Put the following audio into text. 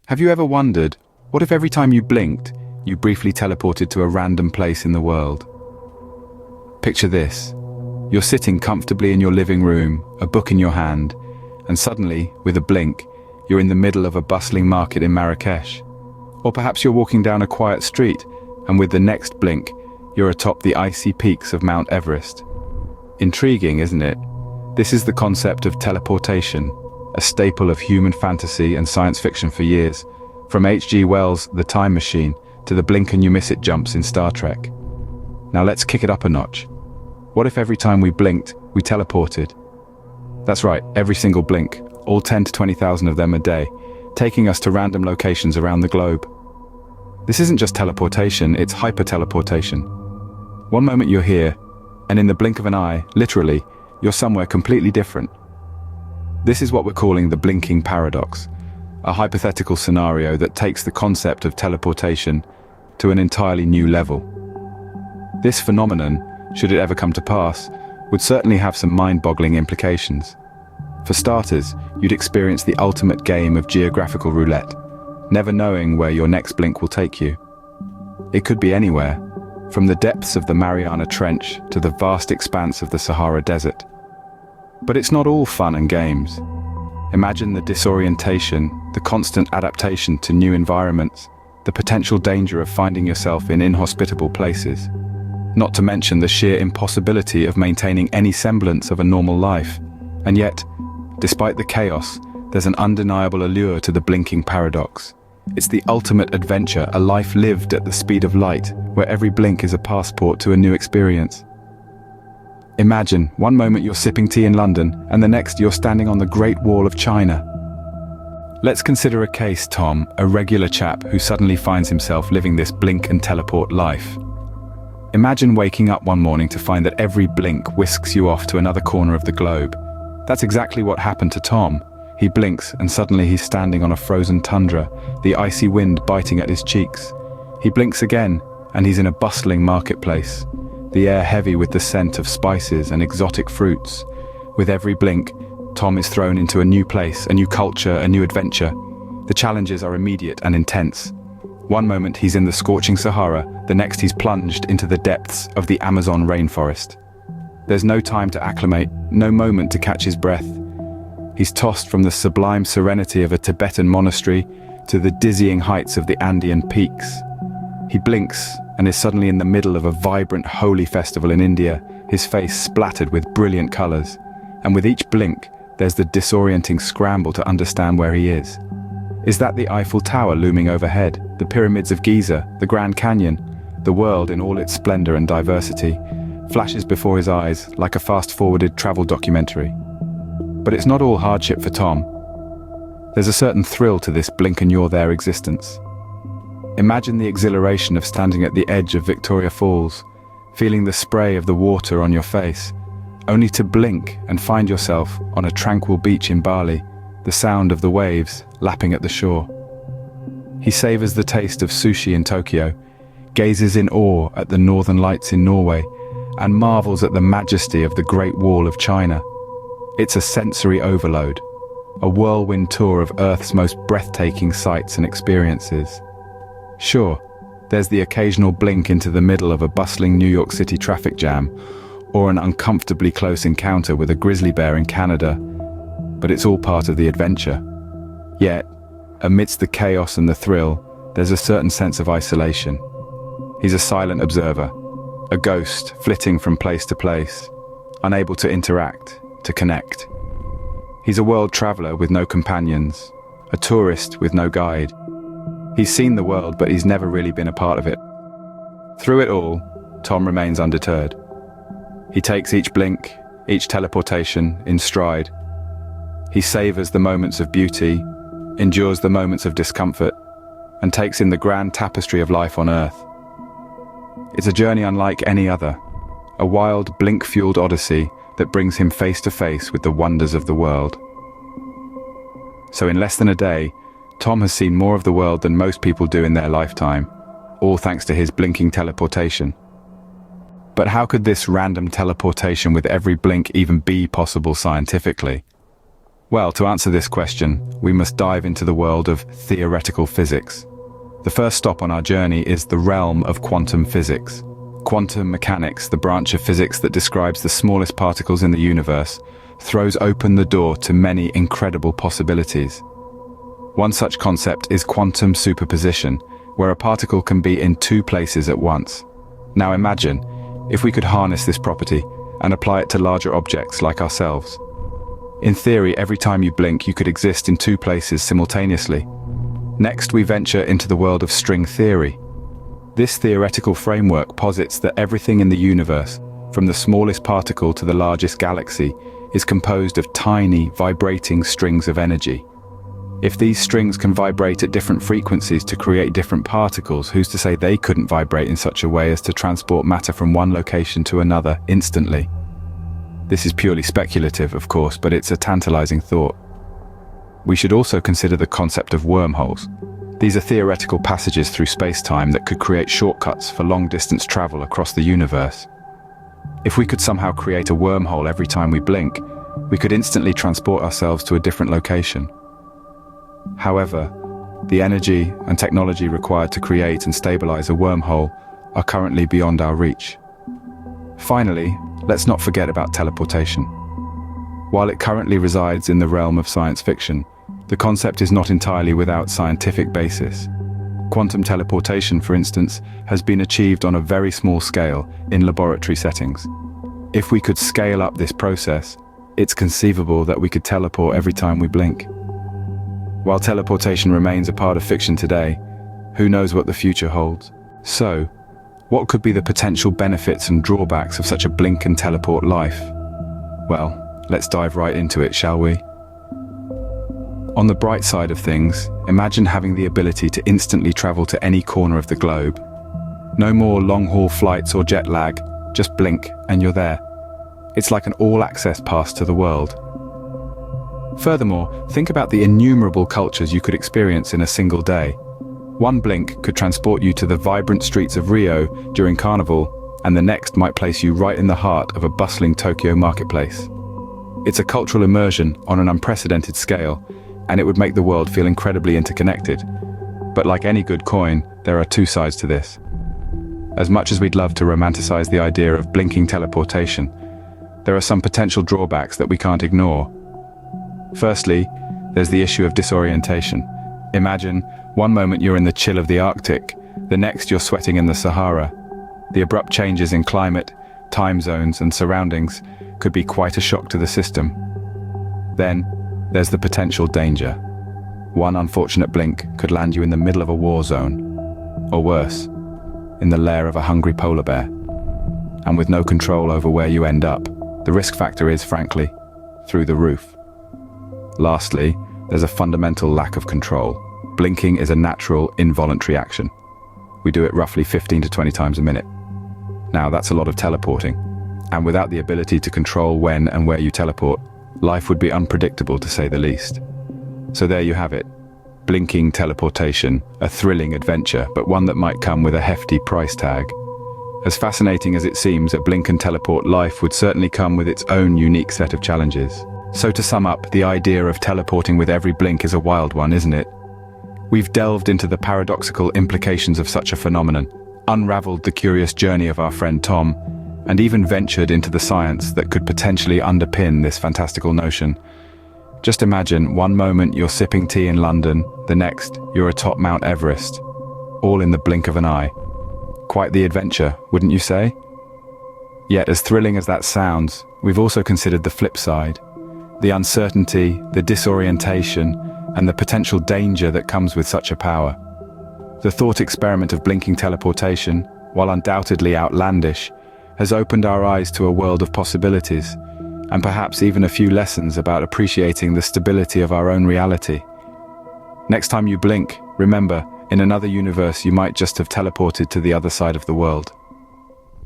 Have you ever wondered, what if every time you blinked, you briefly teleported to a random place in the world? Picture this. You're sitting comfortably in your living room, a book in your hand, and suddenly, with a blink, you're in the middle of a bustling market in Marrakesh. Or perhaps you're walking down a quiet street, and with the next blink, you're atop the icy peaks of Mount Everest. Intriguing, isn't it? This is the concept of teleportation, a staple of human fantasy and science fiction for years, from H.G. Wells' The Time Machine to the blink and you miss it jumps in Star Trek. Now let's kick it up a notch. What if every time we blinked, we teleported? That's right, every single blink, all 10 to 20,000 of them a day, taking us to random locations around the globe. This isn't just teleportation, it's hyper-teleportation. One moment you're here, and in the blink of an eye, literally, you're somewhere completely different. This is what we're calling the blinking paradox, a hypothetical scenario that takes the concept of teleportation to an entirely new level. This phenomenon, should it ever come to pass, would certainly have some mind-boggling implications. For starters, you'd experience the ultimate game of geographical roulette, never knowing where your next blink will take you. It could be anywhere, from the depths of the Mariana Trench to the vast expanse of the Sahara Desert. But it's not all fun and games. Imagine the disorientation, the constant adaptation to new environments, the potential danger of finding yourself in inhospitable places. Not to mention the sheer impossibility of maintaining any semblance of a normal life. And yet, despite the chaos, there's an undeniable allure to the blinking paradox. It's the ultimate adventure, a life lived at the speed of light, where every blink is a passport to a new experience. Imagine, one moment you're sipping tea in London, and the next you're standing on the Great Wall of China. Let's consider a case, Tom, a regular chap who suddenly finds himself living this blink and teleport life. Imagine waking up one morning to find that every blink whisks you off to another corner of the globe. That's exactly what happened to Tom. He blinks and suddenly he's standing on a frozen tundra, the icy wind biting at his cheeks. He blinks again and he's in a bustling marketplace, the air heavy with the scent of spices and exotic fruits. With every blink, Tom is thrown into a new place, a new culture, a new adventure. The challenges are immediate and intense. One moment he's in the scorching Sahara, the next he's plunged into the depths of the Amazon rainforest. There's no time to acclimate, no moment to catch his breath. He's tossed from the sublime serenity of a Tibetan monastery to the dizzying heights of the Andean peaks. He blinks and is suddenly in the middle of a vibrant holy festival in India, his face splattered with brilliant colors. And with each blink, there's the disorienting scramble to understand where he is. Is that the Eiffel Tower looming overhead, the pyramids of Giza, the Grand Canyon? The world in all its splendor and diversity flashes before his eyes like a fast-forwarded travel documentary. But it's not all hardship for Tom. There's a certain thrill to this blink-and-you're-there existence. Imagine the exhilaration of standing at the edge of Victoria Falls, feeling the spray of the water on your face, only to blink and find yourself on a tranquil beach in Bali, the sound of the waves lapping at the shore. He savors the taste of sushi in Tokyo, gazes in awe at the northern lights in Norway, and marvels at the majesty of the Great Wall of China. It's a sensory overload, a whirlwind tour of Earth's most breathtaking sights and experiences. Sure, there's the occasional blink into the middle of a bustling New York City traffic jam, or an uncomfortably close encounter with a grizzly bear in Canada, but it's all part of the adventure. Yet, amidst the chaos and the thrill, there's a certain sense of isolation. He's a silent observer, a ghost flitting from place to place, unable to interact, to connect. He's a world traveler with no companions, a tourist with no guide. He's seen the world, but he's never really been a part of it. Through it all, Tom remains undeterred. He takes each blink, each teleportation in stride. He savors the moments of beauty, endures the moments of discomfort, and takes in the grand tapestry of life on Earth. It's a journey unlike any other, a wild, blink-fueled odyssey that brings him face to face with the wonders of the world. So in less than a day, Tom has seen more of the world than most people do in their lifetime, all thanks to his blinking teleportation. But how could this random teleportation with every blink even be possible scientifically? Well, to answer this question, we must dive into the world of theoretical physics. The first stop on our journey is the realm of quantum physics. Quantum mechanics, the branch of physics that describes the smallest particles in the universe, throws open the door to many incredible possibilities. One such concept is quantum superposition, where a particle can be in two places at once. Now imagine, if we could harness this property and apply it to larger objects like ourselves. In theory, every time you blink, you could exist in two places simultaneously. Next, we venture into the world of string theory. This theoretical framework posits that everything in the universe, from the smallest particle to the largest galaxy, is composed of tiny, vibrating strings of energy. If these strings can vibrate at different frequencies to create different particles, who's to say they couldn't vibrate in such a way as to transport matter from one location to another instantly? This is purely speculative, of course, but it's a tantalizing thought. We should also consider the concept of wormholes. These are theoretical passages through space-time that could create shortcuts for long-distance travel across the universe. If we could somehow create a wormhole every time we blink, we could instantly transport ourselves to a different location. However, the energy and technology required to create and stabilize a wormhole are currently beyond our reach. Finally, let's not forget about teleportation. While it currently resides in the realm of science fiction, the concept is not entirely without scientific basis. Quantum teleportation, for instance, has been achieved on a very small scale in laboratory settings. If we could scale up this process, it's conceivable that we could teleport every time we blink. While teleportation remains a part of fiction today, who knows what the future holds? So, what could be the potential benefits and drawbacks of such a blink and teleport life? Well, let's dive right into it, shall we? On the bright side of things, imagine having the ability to instantly travel to any corner of the globe. No more long-haul flights or jet lag, just blink and you're there. It's like an all-access pass to the world. Furthermore, think about the innumerable cultures you could experience in a single day. One blink could transport you to the vibrant streets of Rio during Carnival, and the next might place you right in the heart of a bustling Tokyo marketplace. It's a cultural immersion on an unprecedented scale, and it would make the world feel incredibly interconnected. But like any good coin, there are two sides to this. As much as we'd love to romanticize the idea of blinking teleportation, there are some potential drawbacks that we can't ignore. Firstly, there's the issue of disorientation. Imagine, one moment you're in the chill of the Arctic, the next you're sweating in the Sahara. The abrupt changes in climate, time zones, and surroundings could be quite a shock to the system. Then, there's the potential danger. One unfortunate blink could land you in the middle of a war zone, or worse, in the lair of a hungry polar bear. And with no control over where you end up, the risk factor is, frankly, through the roof. Lastly, there's a fundamental lack of control. Blinking is a natural, involuntary action. We do it roughly 15 to 20 times a minute. Now, that's a lot of teleporting. And without the ability to control when and where you teleport, life would be unpredictable, to say the least. So there you have it. Blinking teleportation, a thrilling adventure, but one that might come with a hefty price tag. As fascinating as it seems, a blink and teleport life would certainly come with its own unique set of challenges. So to sum up, the idea of teleporting with every blink is a wild one, isn't it? We've delved into the paradoxical implications of such a phenomenon, unraveled the curious journey of our friend Tom, and even ventured into the science that could potentially underpin this fantastical notion. Just imagine, one moment you're sipping tea in London, the next you're atop Mount Everest, all in the blink of an eye. Quite the adventure, wouldn't you say? Yet, as thrilling as that sounds, we've also considered the flip side. The uncertainty, the disorientation, and the potential danger that comes with such a power. The thought experiment of blinking teleportation, while undoubtedly outlandish, has opened our eyes to a world of possibilities, and perhaps even a few lessons about appreciating the stability of our own reality. Next time you blink, remember, in another universe you might just have teleported to the other side of the world.